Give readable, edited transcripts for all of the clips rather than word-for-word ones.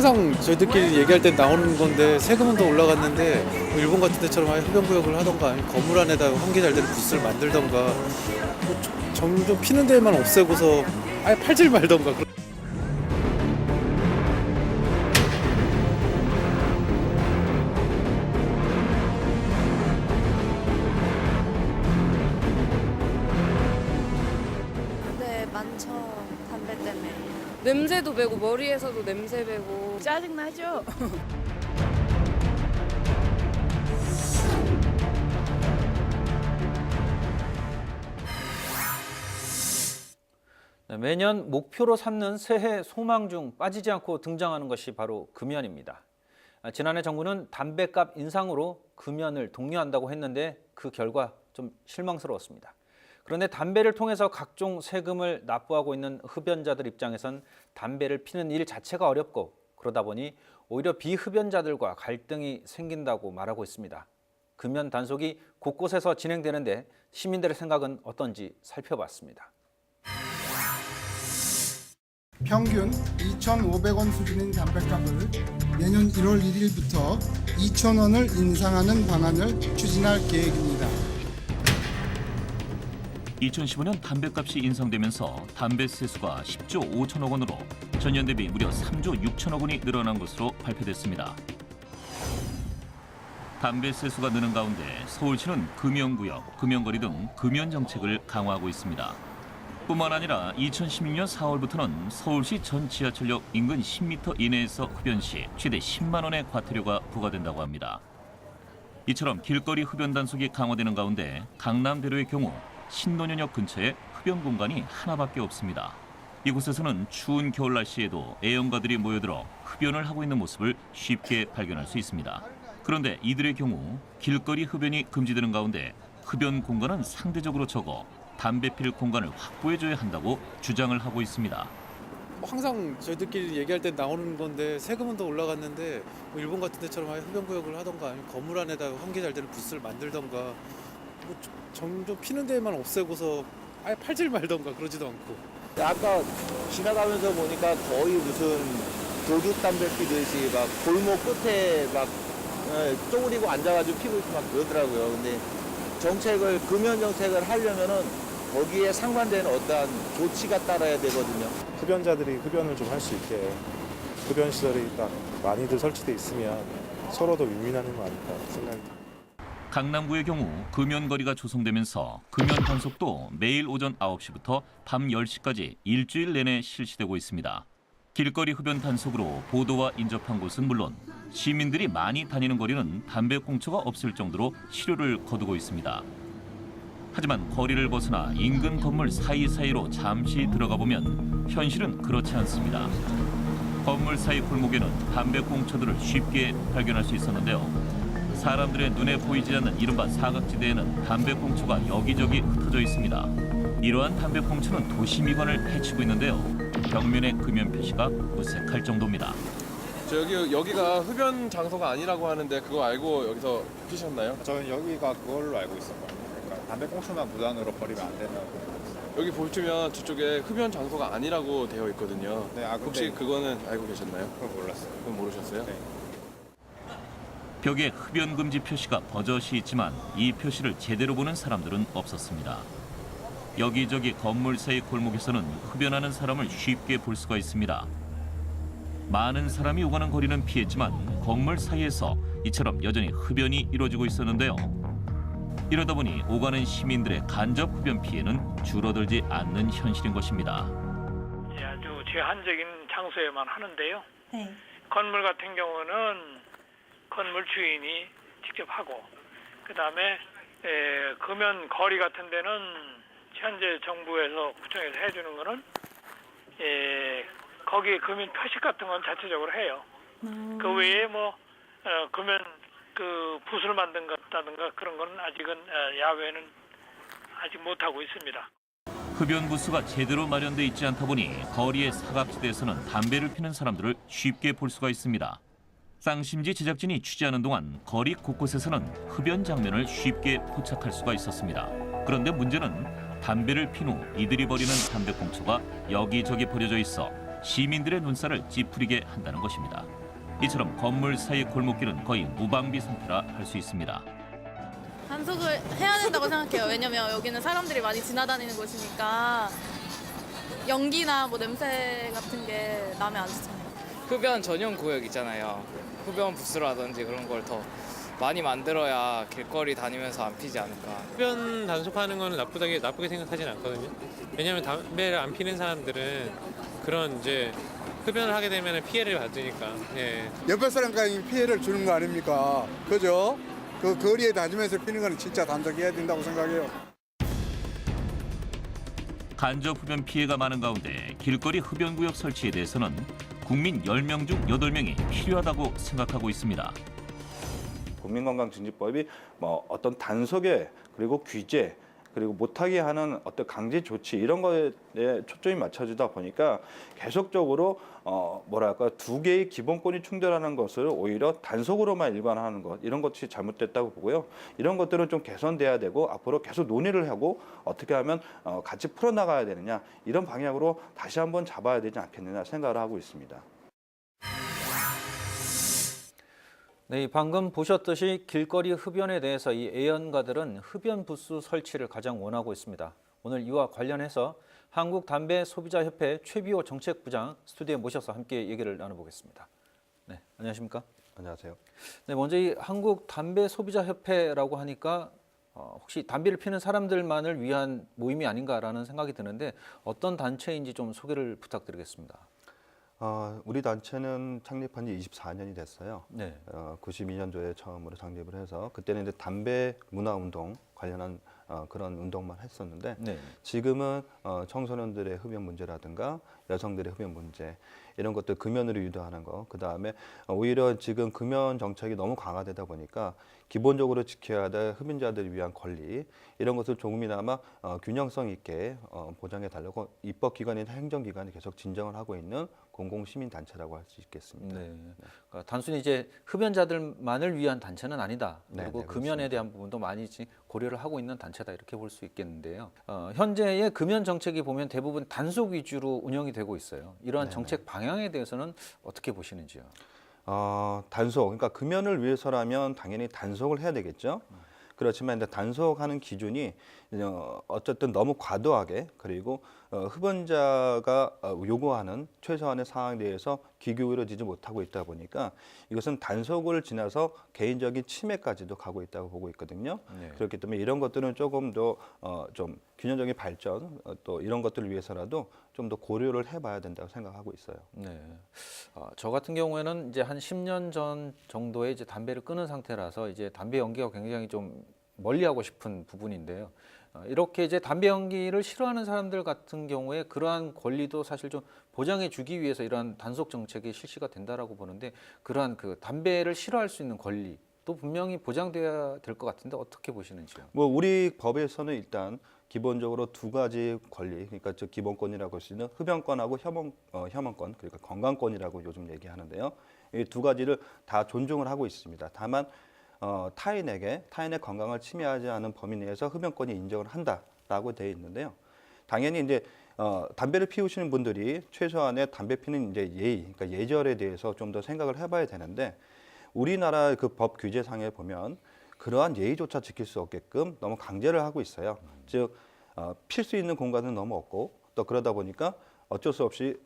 항상 저희들끼리 얘기할 때 나오는 건데 세금은 더 올라갔는데 뭐 일본 같은 데처럼 아예 흡연구역을 하던가 아니면 건물 안에다 환기 잘 되는 부스를 만들던가 뭐 점점 피는 데만 없애고서 아예 팔질 말던가. 네, 많죠. 담배 때문에. 냄새도 배고 머리에서도 냄새 배고 짜증나죠? 매년 목표로 삼는 새해 소망 중 빠지지 않고 등장하는 것이 바로 금연입니다. 지난해 정부는 담배값 인상으로 금연을 독려한다고 했는데 그 결과 좀 실망스러웠습니다. 그런데 담배를 통해서 각종 세금을 납부하고 있는 흡연자들 입장에선 담배를 피는 일 자체가 어렵고 그러다 보니 오히려 비흡연자들과 갈등이 생긴다고 말하고 있습니다. 금연 단속이 곳곳에서 진행되는데 시민들의 생각은 어떤지 살펴봤습니다. 평균 2,500원 수준인 담뱃값을 내년 1월 1일부터 2,000원을 인상하는 방안을 추진할 계획입니다. 2015년 담배값이 인상되면서 담배 세수가 10조 5천억 원으로 전년 대비 무려 3조 6천억 원이 늘어난 것으로 발표됐습니다. 담배 세수가 느는 가운데 서울시는 금연구역, 금연거리 등 금연 정책을 강화하고 있습니다. 뿐만 아니라 2016년 4월부터는 서울시 전 지하철역 인근 10m 이내에서 흡연 시 최대 10만 원의 과태료가 부과된다고 합니다. 이처럼 길거리 흡연 단속이 강화되는 가운데 강남대로의 경우 신논현역 근처에 흡연 공간이 하나밖에 없습니다. 이곳에서는 추운 겨울 날씨에도 애연가들이 모여들어 흡연을 하고 있는 모습을 쉽게 발견할 수 있습니다. 그런데 이들의 경우 길거리 흡연이 금지되는 가운데 흡연 공간은 상대적으로 적어 담배 필 공간을 확보해줘야 한다고 주장을 하고 있습니다. 항상 저희들끼리 얘기할 때 나오는 건데 세금은 더 올라갔는데 뭐 일본 같은 데처럼 아예 흡연구역을 하던가 아니면 건물 안에다 환기 잘 되는 부스를 만들던가 뭐 점점 피는 데만 없애고서 아예 팔질 말던가 그러지도 않고. 아까 지나가면서 보니까 거의 무슨 도둑 담배 피듯이 막 골목 끝에 막 쪼그리고 앉아가지고 피고 있고 막 그러더라고요. 근데 금연 정책을 하려면은 거기에 상반되는 어떠한 조치가 따라야 되거든요. 흡연자들이 흡연을 좀 할 수 있게 흡연 시설이 딱 많이들 설치돼 있으면 서로도 윈윈하는 거 아닐까 생각이 듭니다. 강남구의 경우 금연거리가 조성되면서 금연 단속도 매일 오전 9시부터 밤 10시까지 일주일 내내 실시되고 있습니다. 길거리 흡연 단속으로 보도와 인접한 곳은 물론 시민들이 많이 다니는 거리는 담배꽁초가 없을 정도로 실효를 거두고 있습니다. 하지만 거리를 벗어나 인근 건물 사이사이로 잠시 들어가 보면 현실은 그렇지 않습니다. 건물 사이 골목에는 담배꽁초들을 쉽게 발견할 수 있었는데요. 사람들의 눈에 보이지 않는 이른바 사각지대에는 담배꽁초가 여기저기 흩어져 있습니다. 이러한 담배꽁초는 도시 미관을 해치고 있는데요. 벽면에 금연 표시가 무색할 정도입니다. 여기가 흡연 장소가 아니라고 하는데 그거 알고 여기서 피셨나요? 저는 여기가 그걸로 알고 있었거든요. 그러니까 담배꽁초만 무단으로 버리면 안 된다고. 여기 보시면 저쪽에 흡연 장소가 아니라고 되어 있거든요. 네, 근데 혹시 그거는 알고 계셨나요? 그건 몰랐어요. 그건 모르셨어요? 네. 벽에 흡연 금지 표시가 버젓이 있지만 이 표시를 제대로 보는 사람들은 없었습니다. 여기저기 건물 사이 골목에서는 흡연하는 사람을 쉽게 볼 수가 있습니다. 많은 사람이 오가는 거리는 피했지만 건물 사이에서 이처럼 여전히 흡연이 이루어지고 있었는데요. 이러다 보니 오가는 시민들의 간접 흡연 피해는 줄어들지 않는 현실인 것입니다. 아주 제한적인 장소에만 하는데요. 네. 건물 같은 경우는 건물 주인이 직접 하고, 그다음에 금연 거리 같은 데는 현재 정부에서 구청에서 해주는 거는 거기에 금연 표시 같은 건 자체적으로 해요. 그 외에 뭐 금연 그 붓을 만든다든가 그런 건 아직은 야외는 아직 못 하고 있습니다. 흡연 부스가 제대로 마련돼 있지 않다 보니 거리의 사각지대에서는 담배를 피는 사람들을 쉽게 볼 수가 있습니다. 쌍심지 제작진이 취재하는 동안 거리 곳곳에서는 흡연 장면을 쉽게 포착할 수가 있었습니다. 그런데 문제는 담배를 핀 후 이들이 버리는 담배꽁초가 여기저기 버려져 있어 시민들의 눈살을 찌푸리게 한다는 것입니다. 이처럼 건물 사이 골목길은 거의 무방비 상태라 할 수 있습니다. 단속을 해야 된다고 생각해요. 왜냐면 여기는 사람들이 많이 지나다니는 곳이니까 연기나 뭐 냄새 같은 게 나면 안 좋잖아요. 흡연 전용 구역 있잖아요. 흡연 부스라든지 그런 걸 더 많이 만들어야 길거리 다니면서 안 피지 않을까. 흡연 단속하는 건 나쁘게 생각하진 않거든요. 왜냐하면 담배를 안 피는 사람들은 그런 이제 흡연을 하게 되면 피해를 받으니까. 예. 옆에 사람까지 피해를 주는 거 아닙니까? 그죠? 그 거리에 다니면서 피는 건 진짜 단속해야 된다고 생각해요. 간접 흡연 피해가 많은 가운데 길거리 흡연구역 설치에 대해서는 국민 10명 중 8명이 필요하다고 생각하고 있습니다. 국민건강증진법이 뭐 어떤 단속에 그리고 규제 그리고 못하게 하는 어떤 강제 조치 이런 거에 초점이 맞춰지다 보니까 계속적으로 뭐랄까 두 개의 기본권이 충돌하는 것을 오히려 단속으로만 일관하는 것 이런 것이 잘못됐다고 보고요. 이런 것들은 좀 개선돼야 되고 앞으로 계속 논의를 하고 어떻게 하면 같이 풀어나가야 되느냐 이런 방향으로 다시 한번 잡아야 되지 않겠느냐 생각을 하고 있습니다. 네, 방금 보셨듯이 길거리 흡연에 대해서 이 애연가들은 흡연 부스 설치를 가장 원하고 있습니다. 오늘 이와 관련해서 한국담배소비자협회 최비호 정책부장 스튜디오에 모셔서 함께 얘기를 나눠보겠습니다. 네, 안녕하십니까? 안녕하세요. 네, 먼저 이 한국담배소비자협회라고 하니까 혹시 담배를 피는 사람들만을 위한 모임이 아닌가라는 생각이 드는데 어떤 단체인지 좀 소개를 부탁드리겠습니다. 우리 단체는 창립한 지 24년이 됐어요. 네. 92년도에 처음으로 창립을 해서 그때는 이제 담배 문화 운동 관련한 그런 운동만 했었는데 네. 지금은 청소년들의 흡연 문제라든가 여성들의 흡연 문제 이런 것들 금연으로 유도하는 거 그다음에 오히려 지금 금연 정책이 너무 강화되다 보니까 기본적으로 지켜야 될 흡연자들을 위한 권리 이런 것을 조금이나마 균형성 있게 보장해 달라고 입법기관이나 행정기관이 계속 진정을 하고 있는 공공시민단체라고 할 수 있겠습니다. 네. 그러니까 단순히 이제 흡연자들만을 위한 단체는 아니다. 그리고 네, 금연에 대한 부분도 많이 고려를 하고 있는 단체다 이렇게 볼 수 있겠는데요. 현재의 금연 정책이 보면 대부분 단속 위주로 운영이 되고 있어요. 이러한 정책 방향에 대해서는 어떻게 보시는지요? 단속, 그러니까 금연을 위해서라면 당연히 단속을 해야 되겠죠. 그렇지만 이제 단속하는 기준이 어쨌든 너무 과도하게 그리고 흡연자가 요구하는 최소한의 사항에 대해서 기교이루어지지 못하고 있다 보니까 이것은 단속을 지나서 개인적인 침해까지도 가고 있다고 보고 있거든요. 네. 그렇기 때문에 이런 것들은 조금 더 좀 균형적인 발전 또 이런 것들을 위해서라도 좀 더 고려를 해봐야 된다고 생각하고 있어요. 네. 저 같은 경우에는 이제 한 10년 전 정도에 이제 담배를 끊은 상태라서 이제 담배 연기가 굉장히 좀 멀리하고 싶은 부분인데요. 이렇게 이제 담배 연기를 싫어하는 사람들 같은 경우에 그러한 권리도 사실 좀 보장해 주기 위해서 이러한 단속 정책이 실시가 된다라고 보는데 그러한 그 담배를 싫어할 수 있는 권리 또 분명히 보장돼야 될 것 같은데 어떻게 보시는지요? 뭐 우리 법에서는 일단 기본적으로 두 가지 권리, 그러니까 즉 기본권이라고 할 수 있는 흡연권하고 혐언권, 그러니까 건강권이라고 요즘 얘기하는데요. 이 두 가지를 다 존중을 하고 있습니다. 다만 타인의 건강을 침해하지 않은 범위 내에서 흡연권이 인정을 한다라고 되어 있는데요. 당연히 이제 담배를 피우시는 분들이 최소한의 담배 피는 이제 예의, 그러니까 예절에 대해서 좀 더 생각을 해봐야 되는데 우리나라 그 법 규제상에 보면 그러한 예의조차 지킬 수 없게끔 너무 강제를 하고 있어요. 즉 필 수 있는 공간은 너무 없고 또 그러다 보니까 어쩔 수 없이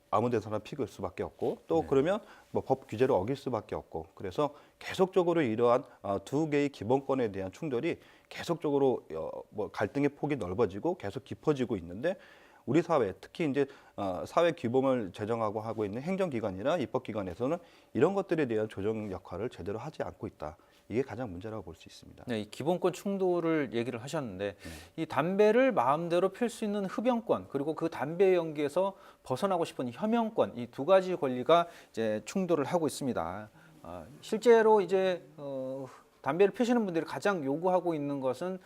아무 데서나 피울 수밖에 없고 또 그러면 뭐 법 규제를 어길 수밖에 없고 그래서 계속적으로 이러한 두 개의 기본권에 대한 충돌이 계속적으로 뭐 갈등의 폭이 넓어지고 계속 깊어지고 있는데 우리 사회 특히 이제 사회 규범을 제정하고 하고 있는 행정기관이나 입법기관에서는 이런 것들에 대한 조정 역할을 제대로 하지 않고 있다. 이게 가장 문제라고 볼 수 있습니다. 네, 이 기본권 충돌을 얘기를 하셨는데 이 담배를 마음대로 필 수 있는 흡연권 그리고 그 담배 연기에서 벗어나고 싶은 혐연권 이 두 가지 권리가 이제 충돌을 하고 있습니다. 실제로 이제 담배를 피시는 분들이 가장 요구하고 있는 것은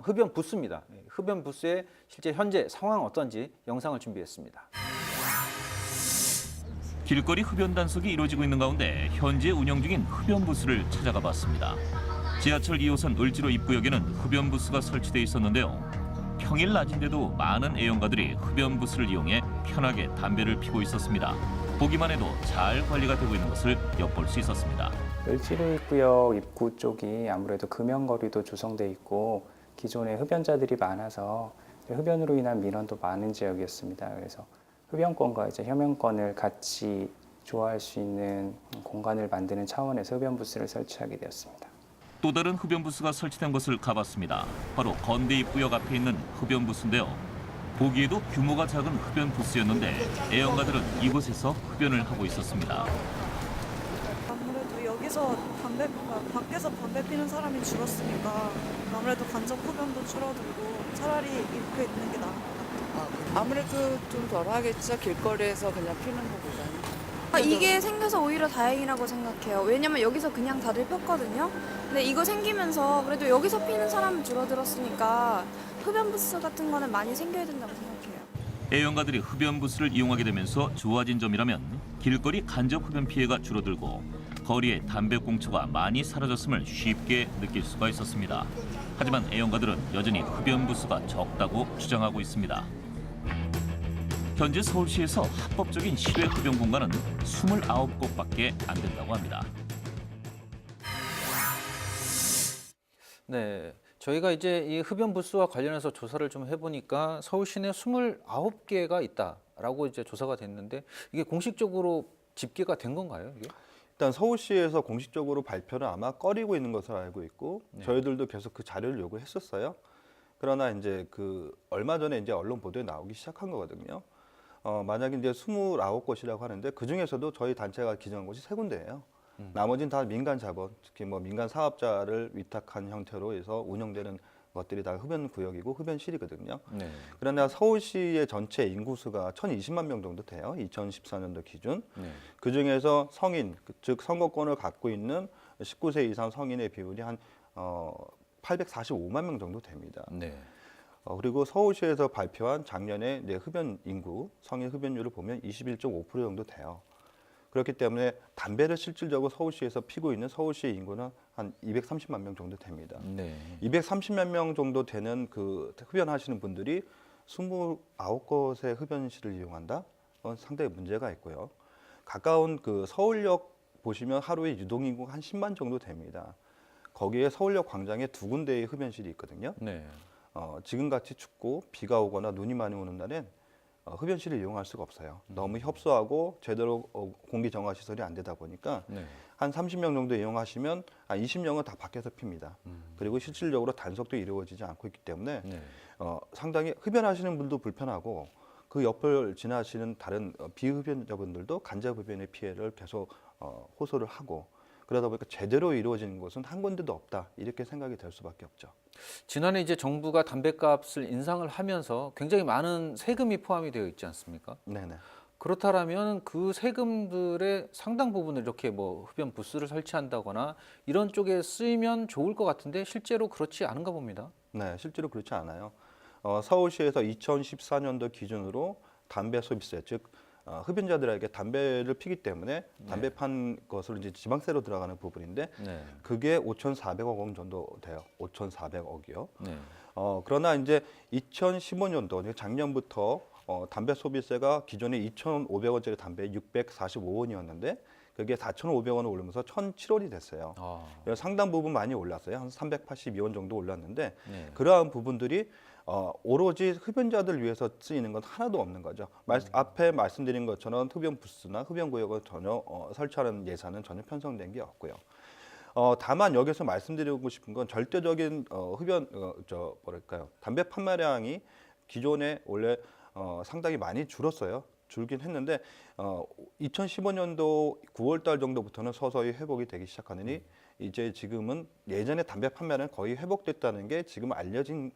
흡연 부스입니다. 흡연 부스의 실제 현재 상황 어떤지 영상을 준비했습니다. 길거리 흡연 단속이 이루어지고 있는 가운데 현재 운영 중인 흡연 부스를 찾아가 봤습니다. 지하철 2호선 을지로 입구역에는 흡연 부스가 설치돼 있었는데요. 평일 낮인데도 많은 애용가들이 흡연 부스를 이용해 편하게 담배를 피고 있었습니다. 보기만 해도 잘 관리가 되고 있는 것을 엿볼 수 있었습니다. 을지로입구역 입구 쪽이 아무래도 금연거리도 조성돼 있고 기존에 흡연자들이 많아서 흡연으로 인한 민원도 많은 지역이었습니다. 그래서 흡연권과 이제 혐연권을 같이 조화할 수 있는 공간을 만드는 차원에서 흡연 부스를 설치하게 되었습니다. 또 다른 흡연 부스가 설치된 곳을 가봤습니다. 바로 건대 입구역 앞에 있는 흡연 부스인데요. 보기에도 규모가 작은 흡연 부스였는데 애용가들은 이곳에서 흡연을 하고 있었습니다. 아무래도 여기서 밖에서 담배 피는 사람이 줄었으니까 아무래도 간접 흡연도 줄어들고 차라리 입구에 있는 게 나은 것 같아요. 아무래도 좀 덜하겠죠. 길거리에서 그냥 피는 것보다는. 이게 생겨서 오히려 다행이라고 생각해요. 왜냐면 여기서 그냥 다들 폈거든요. 근데 이거 생기면서 그래도 여기서 피는 사람은 줄어들었으니까 흡연 부스 같은 거는 많이 생겨야 된다고 생각해요. 애용가들이 흡연 부스를 이용하게 되면서 좋아진 점이라면 길거리 간접 흡연 피해가 줄어들고 거리에 담배 꽁초가 많이 사라졌음을 쉽게 느낄 수가 있었습니다. 하지만 애용가들은 여전히 흡연 부스가 적다고 주장하고 있습니다. 현재 서울시에서 합법적인 실외 흡연 공간은 29곳밖에 안 된다고 합니다. 네, 저희가 이제 이 흡연 부스와 관련해서 조사를 좀 해보니까 서울 시내 29개가 있다라고 이제 조사가 됐는데 이게 공식적으로 집계가 된 건가요? 이게? 일단 서울시에서 공식적으로 발표를 아마 꺼리고 있는 것으로 알고 있고 저희들도 계속 그 자료를 요구했었어요. 그러나 이제 그 얼마 전에 이제 언론 보도에 나오기 시작한 거거든요. 만약에 이제 29곳이라고 하는데 그 중에서도 저희 단체가 기증한 곳이 3군데예요. 나머지는 다 민간 자본, 특히 뭐 민간 사업자를 위탁한 형태로 해서 운영되는 것들이 다 흡연 구역이고 흡연실이거든요. 네. 그러나 서울시의 전체 인구수가 1,020만 명 정도 돼요. 2014년도 기준. 네. 그 중에서 성인, 즉 선거권을 갖고 있는 19세 이상 성인의 비율이 한 845만 명 정도 됩니다. 네. 그리고 서울시에서 발표한 작년에 이제 흡연 인구, 성인 흡연율을 보면 21.5% 정도 돼요. 그렇기 때문에 담배를 실질적으로 서울시에서 피고 있는 서울시의 인구는 한 230만 명 정도 됩니다. 네. 230만 명 정도 되는 그 흡연하시는 분들이 29곳의 흡연실을 이용한다? 그건 상당히 문제가 있고요. 가까운 그 서울역 보시면 하루에 유동인구가 한 10만 정도 됩니다. 거기에 서울역 광장에 2군데의 흡연실이 있거든요. 네. 지금같이 춥고 비가 오거나 눈이 많이 오는 날엔 흡연실을 이용할 수가 없어요. 너무 협소하고 제대로 공기 정화 시설이 안 되다 보니까 한 30명 정도 이용하시면 한 20명은 다 밖에서 핍니다. 그리고 실질적으로 단속도 이루어지지 않고 있기 때문에 상당히 흡연하시는 분도 불편하고 그 옆을 지나시는 다른 비흡연자분들도 간접 흡연의 피해를 계속 호소를 하고 그러다 보니까 제대로 이루어지는 곳은 한 군데도 없다 이렇게 생각이 될 수밖에 없죠. 지난해 이제 정부가 담배값을 인상을 하면서 굉장히 많은 세금이 포함이 되어 있지 않습니까? 네네. 그렇다면 그 세금들의 상당 부분을 이렇게 뭐 흡연 부스를 설치한다거나 이런 쪽에 쓰이면 좋을 것 같은데 실제로 그렇지 않은가 봅니다. 네, 실제로 그렇지 않아요. 서울시에서 2014년도 기준으로 담배 소비세, 즉 흡연자들에게 담배를 피기 때문에 담배 판 것으로 이제 지방세로 들어가는 부분인데 그게 5,400억 원 정도 돼요. 5,400억이요. 네. 그러나 이제 2015년도 작년부터 담배 소비세가 기존에 2,500원짜리 담배에 645원이었는데 그게 4,500원을 오르면서 1,007원이 됐어요. 그래서 상당 부분 많이 올랐어요. 한 382원 정도 올랐는데 그러한 부분들이 오로지 흡연자들 위해서 쓰이는 건 하나도 없는 거죠. 앞에 말씀드린 것처럼 흡연 부스나 흡연 구역을 전혀 설치하는 예산은 전혀 편성된 게 없고요. 다만 여기서 말씀드리고 싶은 건 절대적인 담배 판매량이 기존에 원래 상당히 많이 줄었어요. 줄긴 했는데 2015년도 9월 달 정도부터는 서서히 회복이 되기 시작하느니 이제 지금은 예전에 담배 판매는 거의 회복됐다는 게 지금 알려진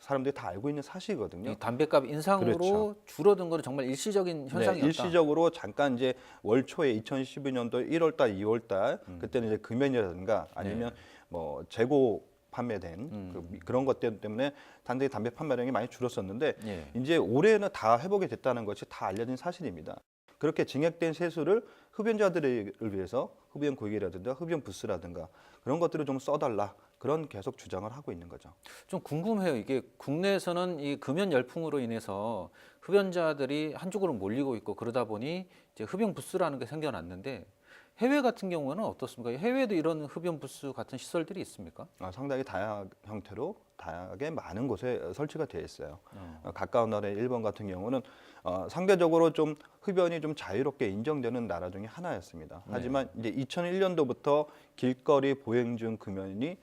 사람들이 다 알고 있는 사실이거든요. 담배값 인상으로 그렇죠. 줄어든 거는 정말 일시적인 현상이었다. 일시적으로 잠깐 이제 월 초에 2012년도 1월 달, 2월 달 그때는 이제 금연이라든가 아니면 뭐 재고 판매된 그런 것 때문에 단지 담배 판매량이 많이 줄었었는데 이제 올해는 다 회복이 됐다는 것이 다 알려진 사실입니다. 그렇게 증액된 세수를 흡연자들을 위해서 흡연 구역이라든가 흡연 부스라든가 그런 것들을 좀 써달라 그런 계속 주장을 하고 있는 거죠. 좀 궁금해요. 이게 국내에서는 이 금연 열풍으로 인해서 흡연자들이 한쪽으로 몰리고 있고 그러다 보니 이제 흡연 부스라는 게 생겨났는데 해외 같은 경우는 어떻습니까? 해외에도 이런 흡연 부스 같은 시설들이 있습니까? 상당히 다양한 형태로 다양하게 많은 곳에 설치가 되어 있어요. 가까운 나라의 일본 같은 경우는 상대적으로 좀 흡연이 좀 자유롭게 인정되는 나라 중에 하나였습니다. 하지만 이제 2001년도부터 길거리 보행 중 금연이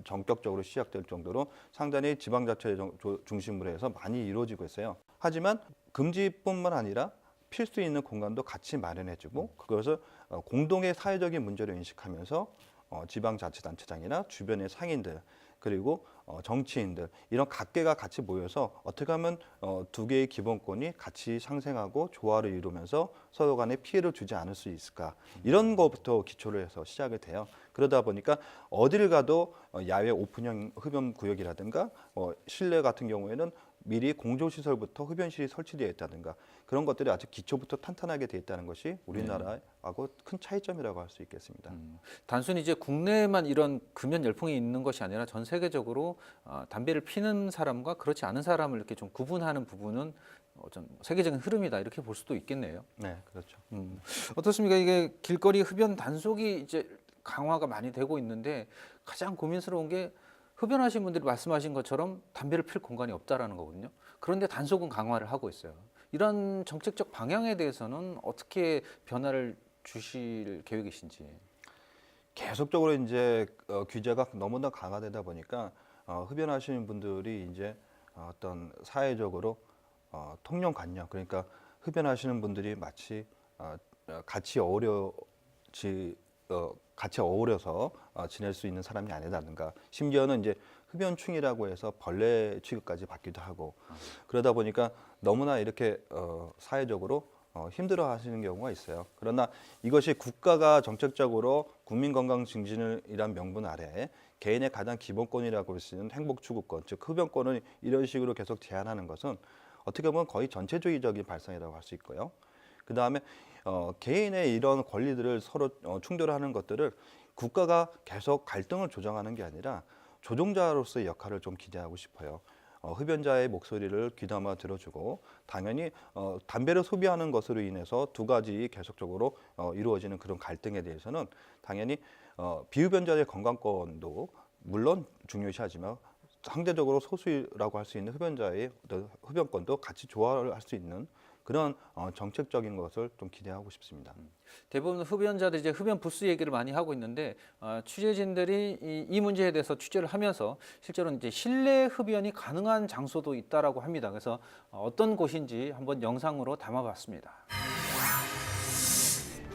전격적으로 시작될 정도로 상당히 지방자치 중심으로 해서 많이 이루어지고 있어요. 하지만 금지뿐만 아니라 필 수 있는 공간도 같이 마련해주고 그것을 공동의 사회적인 문제로 인식하면서 지방자치단체장이나 주변의 상인들 그리고 정치인들 이런 각계가 같이 모여서 어떻게 하면 두 개의 기본권이 같이 상생하고 조화를 이루면서 서로 간에 피해를 주지 않을 수 있을까 이런 것부터 기초를 해서 시작이 돼요. 그러다 보니까 어디를 가도 야외 오픈형 흡연 구역이라든가 실내 같은 경우에는 미리 공조시설부터 흡연실이 설치되어 있다든가 그런 것들이 아주 기초부터 탄탄하게 되어 있다는 것이 우리나라하고 큰 차이점이라고 할 수 있겠습니다. 단순히 이제 국내에만 이런 금연 열풍이 있는 것이 아니라 전 세계적으로 담배를 피는 사람과 그렇지 않은 사람을 이렇게 좀 구분하는 부분은 좀 세계적인 흐름이다 이렇게 볼 수도 있겠네요. 네, 그렇죠. 어떻습니까? 이게 길거리 흡연 단속이 이제 강화가 많이 되고 있는데 가장 고민스러운 게 흡연하신 분들이 말씀하신 것처럼 담배를 필 공간이 없다라는 거거든요. 그런데 단속은 강화를 하고 있어요. 이런 정책적 방향에 대해서는 어떻게 변화를 주실 계획이신지. 계속적으로 이제 규제가 너무나 강화되다 보니까 흡연하시는 분들이 이제 어떤 사회적으로 통념관념 그러니까 흡연하시는 분들이 마치 같이 어우러서 지낼 수 있는 사람이 아니다든가 심지어는 이제 흡연충이라고 해서 벌레 취급까지 받기도 하고 그러다 보니까 너무나 이렇게 사회적으로 힘들어 하시는 경우가 있어요. 그러나 이것이 국가가 정책적으로 국민건강 증진이란 명분 아래에 개인의 가장 기본권이라고 할 수 있는 행복추구권, 즉 흡연권을 이런 식으로 계속 제한하는 것은 어떻게 보면 거의 전체주의적인 발상이라고 할 수 있고요. 그 다음에 개인의 이런 권리들을 서로 충돌하는 것들을 국가가 계속 갈등을 조정하는 게 아니라 조종자로서의 역할을 좀 기대하고 싶어요. 흡연자의 목소리를 귀담아 들어주고 당연히 담배를 소비하는 것으로 인해서 두 가지 계속적으로 이루어지는 그런 갈등에 대해서는 당연히 비흡연자의 건강권도 물론 중요시하지만 상대적으로 소수라고 할 수 있는 흡연자의 흡연권도 같이 조화를 할 수 있는 그런 정책적인 것을 좀 기대하고 싶습니다. 대부분 흡연자들이 이제 흡연 부스 얘기를 많이 하고 있는데 취재진들이 이 문제에 대해서 취재를 하면서 실제로 이제 실내 흡연이 가능한 장소도 있다라고 합니다. 그래서 어떤 곳인지 한번 영상으로 담아봤습니다.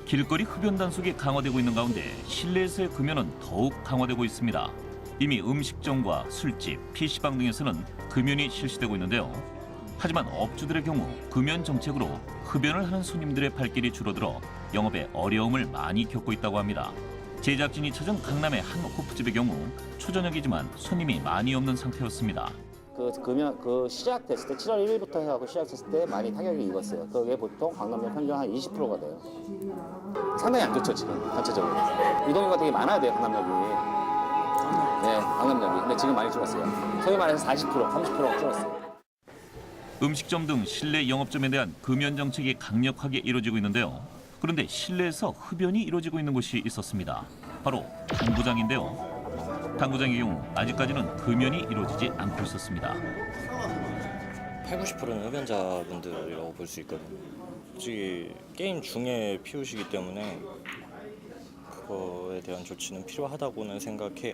길거리 흡연 단속이 강화되고 있는 가운데 실내에서의 금연은 더욱 강화되고 있습니다. 이미 음식점과 술집, PC방 등에서는 금연이 실시되고 있는데요. 하지만 업주들의 경우 금연 정책으로 흡연을 하는 손님들의 발길이 줄어들어 영업에 어려움을 많이 겪고 있다고 합니다. 제작진이 찾은 강남의 한 호프집의 경우 초저녁이지만 손님이 많이 없는 상태였습니다. 금연 시작됐을 때 7월 1일부터 해갖고 시작됐을 때 많이 타격을 입었어요. 그게 보통 강남역 평균 한 20%가 돼요. 상당히 안 좋죠 지금 전체적으로. 이동료가 되게 많아야 돼요 강남역이. 네, 강남역이. 근데 지금 많이 줄었어요. 소위 말해서 40%, 30%가 줄었어요. 음식점 등 실내 영업점에 대한 금연 정책이 강력하게 이루어지고 있는데요. 그런데 실내에서 흡연이 이루어지고 있는 곳이 있었습니다. 바로 당구장인데요. 당구장의 경우 아직까지는 금연이 이루어지지 않고 있었습니다. 80~90%는 흡연자분들이라고 볼 수 있거든요. 솔직히 게임 중에 피우시기 때문에 그거에 대한 조치는 필요하다고는 생각해요.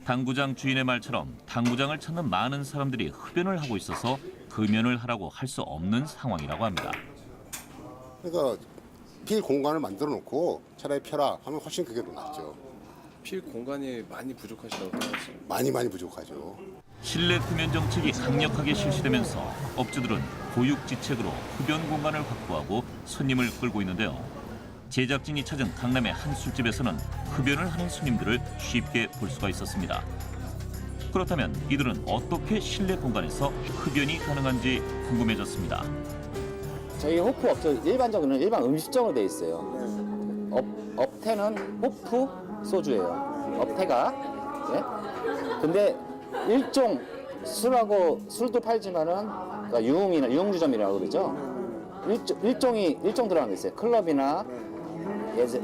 당구장 주인의 말처럼 당구장을 찾는 많은 사람들이 흡연을 하고 있어서 금연을 하라고 할 수 없는 상황이라고 합니다. 그러니까 필 공간을 만들어 놓고 차라리 펴라 하면 훨씬 그게 더 낫죠. 필 공간이 많이 부족하시다고 생각하시죠? 많이 부족하죠. 실내 금연 정책이 강력하게 실시되면서 업주들은 보육지책으로 흡연 공간을 확보하고 손님을 끌고 있는데요. 제작진이 찾은 강남의 한 술집에서는 흡연을 하는 손님들을 쉽게 볼 수가 있었습니다. 그렇다면 이들은 어떻게 실내 공간에서 흡연이 가능한지 궁금해졌습니다. 저희 호프 업체 일반적으로는 일반 음식점으로 돼 있어요. 업태는 호프 소주예요. 업태가 근데 일종 술도 팔지만은 그러니까 유흥주점이라고 그러죠. 일종 들어가는 게 있어요. 클럽이나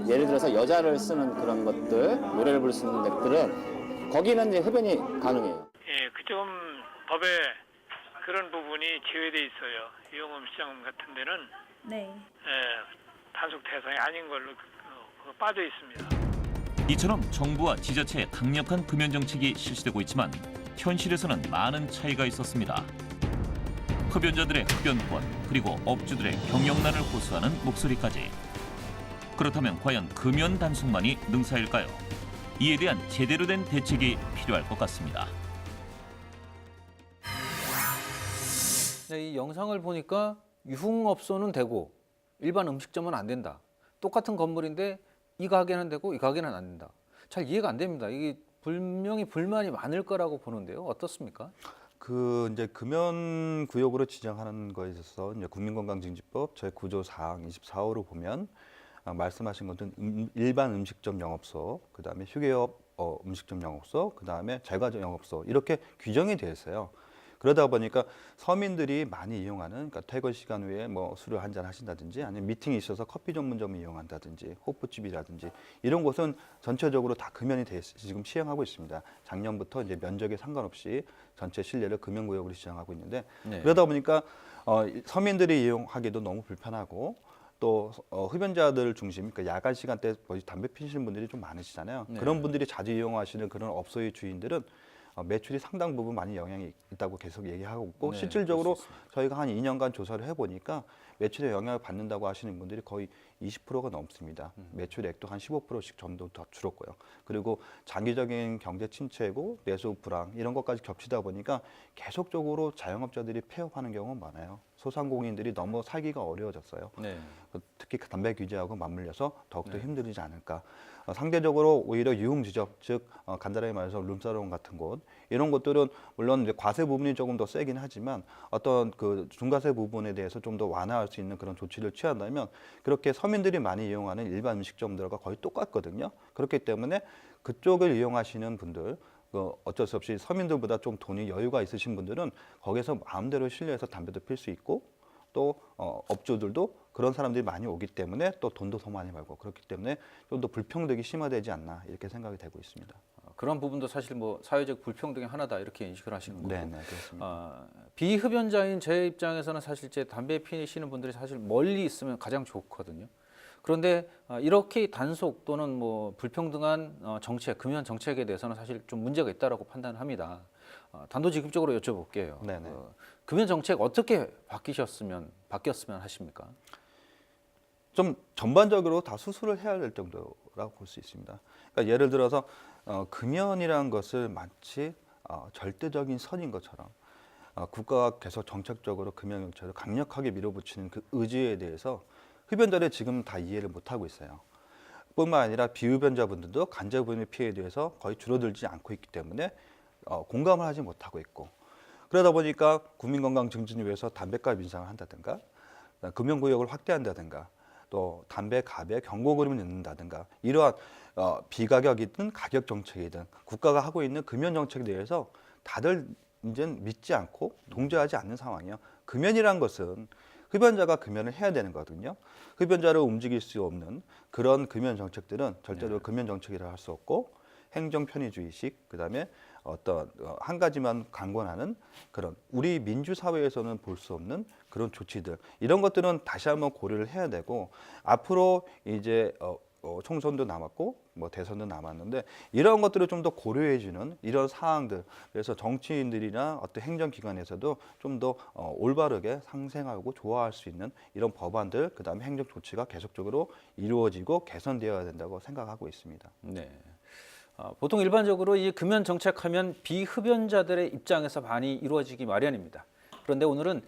예를 들어서 여자를 쓰는 그런 것들, 노래를 부를 수 있는 것들은 거기는 이제 흡연이 가능해요. 예, 그좀 법에 그런 부분이 제외돼 있어요. 유흥음식점 같은 데는 네. 단속 대상이 아닌 걸로 빠져 있습니다. 이처럼 정부와 지자체의 강력한 금연 정책이 실시되고 있지만 현실에서는 많은 차이가 있었습니다. 흡연자들의 흡연권 그리고 업주들의 경영난을 호소하는 목소리까지. 그렇다면 과연 금연 단속만이 능사일까요? 이에 대한 제대로 된 대책이 필요할 것 같습니다. 네, 이 영상을 보니까 유흥업소는 되고 일반 음식점은 안 된다. 똑같은 건물인데 이 가게는 되고 이 가게는 안 된다. 잘 이해가 안 됩니다. 이게 분명히 불만이 많을 거라고 보는데요. 어떻습니까? 이제 금연 구역으로 지정하는 거에 있어서 이제 국민건강증진법 제9조 사항 24호로 보면 말씀하신 것은 일반 음식점 영업소, 그다음에 휴게업 음식점 영업소, 그다음에 제과점 영업소 이렇게 규정이 되어 있어요. 그러다 보니까 서민들이 많이 이용하는 그러니까 퇴근 시간 후에 뭐 술을 한잔 하신다든지 아니면 미팅이 있어서 커피 전문점을 이용한다든지 호프집이라든지 이런 곳은 전체적으로 다 금연이 지금 시행하고 있습니다. 작년부터 이제 면적에 상관없이 전체 실내를 금연구역으로 지정하고 있는데 네. 그러다 보니까 서민들이 이용하기도 너무 불편하고 또 흡연자들 중심, 그러니까 야간 시간대 담배 피시는 분들이 좀 많으시잖아요. 네. 그런 분들이 자주 이용하시는 그런 업소의 주인들은 매출이 상당 부분 많이 영향이 있다고 계속 얘기하고 있고 네, 실질적으로 저희가 한 2년간 조사를 해보니까 매출에 영향을 받는다고 하시는 분들이 거의 20%가 넘습니다. 매출액도 한 15%씩 점점 더 줄었고요. 그리고 장기적인 경제 침체고 내수 불황 이런 것까지 겹치다 보니까 계속적으로 자영업자들이 폐업하는 경우가 많아요. 소상공인들이 너무 살기가 어려워졌어요. 네. 특히 담배 규제하고 맞물려서 더욱더 힘들지 않을까. 상대적으로 오히려 유흥지점, 즉 간단하게 말해서 룸사롱 같은 곳 이런 것들은 물론 이제 과세 부분이 조금 더 세긴 하지만 어떤 그 중과세 부분에 대해서 좀 더 완화할 수 있는 그런 조치를 취한다면 그렇게 서민들이 많이 이용하는 일반 음식점들과 거의 똑같거든요. 그렇기 때문에 그쪽을 이용하시는 분들 어쩔 수 없이 서민들보다 좀 돈이 여유가 있으신 분들은 거기서 마음대로 실내에서 담배도 필 수 있고 또 업주들도 그런 사람들이 많이 오기 때문에 또 돈도 더 많이 벌고 그렇기 때문에 좀 더 불평등이 심화되지 않나 이렇게 생각이 되고 있습니다. 그런 부분도 사실 뭐 사회적 불평등의 하나다 이렇게 인식을 하시는 거고. 네, 그렇습니다. 비흡연자인 제 입장에서는 사실 제 담배 피시는 분들이 사실 멀리 있으면 가장 좋거든요. 그런데 이렇게 단속 또는 뭐 불평등한 정책, 금연 정책에 대해서는 사실 좀 문제가 있다라고 판단합니다. 단도직입적으로 여쭤볼게요. 네네. 금연 정책 어떻게 바뀌었으면 하십니까? 좀 전반적으로 다 수술을 해야 될 정도라고 볼 수 있습니다. 그러니까 예를 들어서 금연이라는 것을 마치 절대적인 선인 것처럼 국가가 계속 정책적으로 금연 정책을 강력하게 밀어붙이는 그 의지에 대해서 흡연자를 지금 다 이해를 못하고 있어요. 뿐만 아니라 비흡연자분들도 간접금연 피해에 대해서 거의 줄어들지 않고 있기 때문에 공감을 하지 못하고 있고 그러다 보니까 국민건강증진을 위해서 담배값 인상을 한다든가 금연구역을 확대한다든가 또 담배 값에 경고그림을 넣는다든가 이러한 비가격이든 가격 정책이든 국가가 하고 있는 금연 정책에 대해서 다들 이제는 믿지 않고 동조하지 않는 상황이에요. 금연이란 것은 흡연자가 금연을 해야 되는 거거든요. 흡연자를 움직일 수 없는 그런 금연 정책들은 절대로 금연 정책이라 할 수 없고 행정 편의주의식 그다음에 어떤 한 가지만 강권하는 그런 우리 민주 사회에서는 볼 수 없는 그런 조치들 이런 것들은 다시 한번 고려를 해야 되고 앞으로 이제 총선도 남았고 뭐 대선도 남았는데 이런 것들을 좀 더 고려해주는 이런 사항들 그래서 정치인들이나 어떤 행정기관에서도 좀 더 올바르게 상생하고 좋아할 수 있는 이런 법안들 그다음에 행정 조치가 계속적으로 이루어지고 개선되어야 된다고 생각하고 있습니다. 네. 보통 일반적으로 이 금연 정책하면 비흡연자들의 입장에서 많이 이루어지기 마련입니다. 그런데 오늘은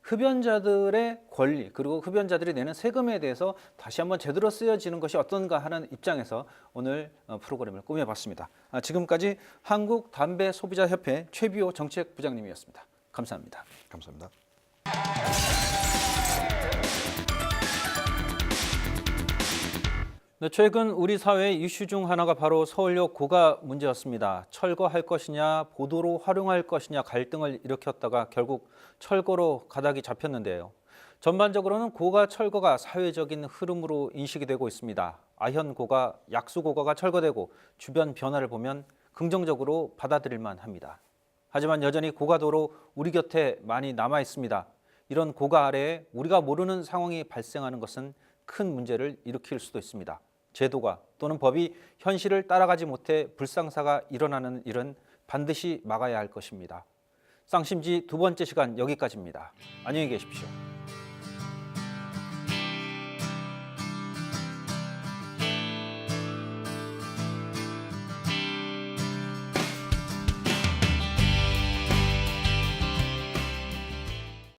흡연자들의 권리 그리고 흡연자들이 내는 세금에 대해서 다시 한번 제대로 쓰여지는 것이 어떤가 하는 입장에서 오늘 프로그램을 꾸며봤습니다. 지금까지 한국담배소비자협회 최비호 정책부장님이었습니다. 감사합니다. 감사합니다. 네, 최근 우리 사회의 이슈 중 하나가 바로 서울역 고가 문제였습니다. 철거할 것이냐, 보도로 활용할 것이냐 갈등을 일으켰다가 결국 철거로 가닥이 잡혔는데요. 전반적으로는 고가 철거가 사회적인 흐름으로 인식이 되고 있습니다. 아현고가, 약수고가가 철거되고 주변 변화를 보면 긍정적으로 받아들일만 합니다. 하지만 여전히 고가도로 우리 곁에 많이 남아 있습니다. 이런 고가 아래에 우리가 모르는 상황이 발생하는 것은 큰 문제를 일으킬 수도 있습니다. 제도가 또는 법이 현실을 따라가지 못해 불상사가 일어나는 일은 반드시 막아야 할 것입니다. 쌍심지 두 번째 시간 여기까지입니다. 안녕히 계십시오.